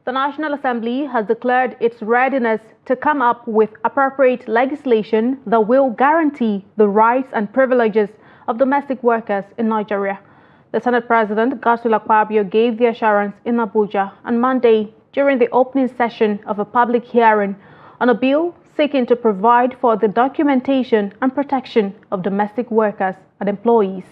The National Assembly has declared its readiness to come up with appropriate legislation that will guarantee the rights and privileges of domestic workers in Nigeria. The Senate President, Godswill Akpabio, gave the assurance in Abuja on Monday during the opening session of a public hearing on a bill seeking to provide for the documentation and protection of domestic workers and employees.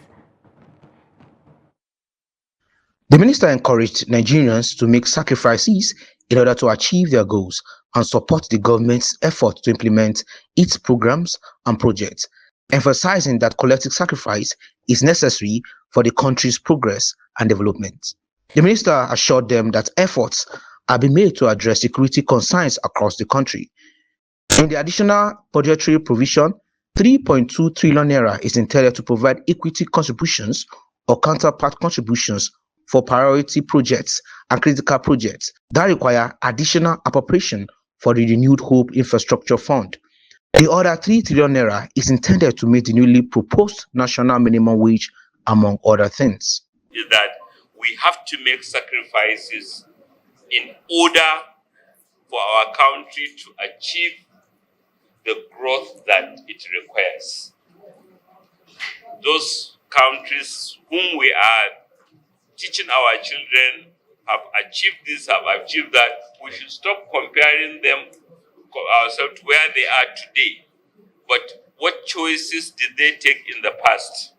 The minister encouraged Nigerians to make sacrifices in order to achieve their goals and support the government's effort to implement its programs and projects, emphasizing that collective sacrifice is necessary for the country's progress and development. The minister assured them that efforts are being made to address security concerns across the country. In the additional budgetary provision, 3.2 trillion naira is intended to provide equity contributions or counterpart contributions for priority projects and critical projects that require additional appropriation for the renewed Hope Infrastructure Fund. The other 3 trillion naira is intended to meet the newly proposed national minimum wage, among other things. Is that we have to make sacrifices in order for our country to achieve the growth that it requires. Those countries whom we are teaching our children have achieved this, have achieved that. We should stop comparing ourselves to where they are today. But what choices did they take in the past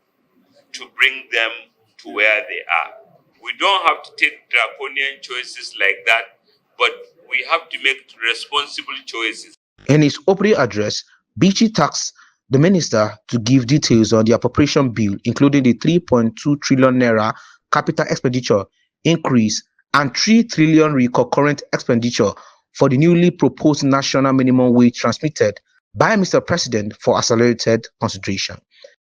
to bring them to where they are? We don't have to take draconian choices like that, but we have to make responsible choices. In his opening address, Bichi tasked the minister to give details on the appropriation bill, including the 3.2 trillion naira capital expenditure increase and 3 trillion recurrent expenditure for the newly proposed national minimum wage transmitted by Mr. President for accelerated consideration.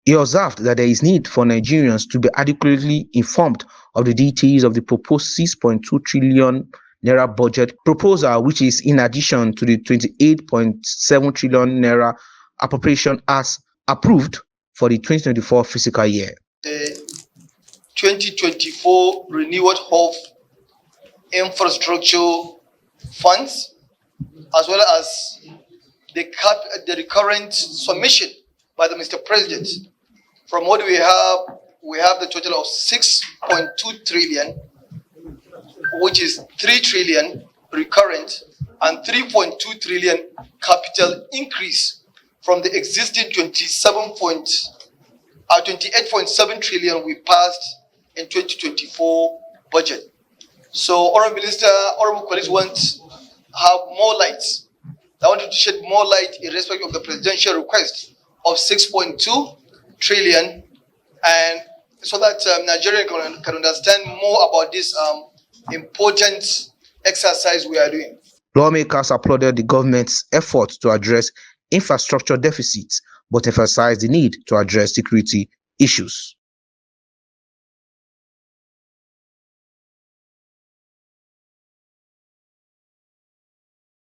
He observed that there is need for Nigerians to be adequately informed of the details of the proposed 6.2 trillion naira budget proposal, which is in addition to the 28.7 trillion naira appropriation as approved for the 2024 fiscal year. 2024 renewed Hope infrastructure funds, as well as the recurrent submission by the Mr. President. From what we have the total of 6.2 trillion, which is 3 trillion recurrent and 3.2 trillion capital increase from the existing 28.7 trillion we passed in 2024 budget. So, Honorable Minister, Honorable colleagues want to have more light. I wanted to shed more light in respect of the presidential request of 6.2 trillion, and so that Nigerians can understand more about this important exercise we are doing. Lawmakers applauded the government's efforts to address infrastructure deficits, but emphasized the need to address security issues.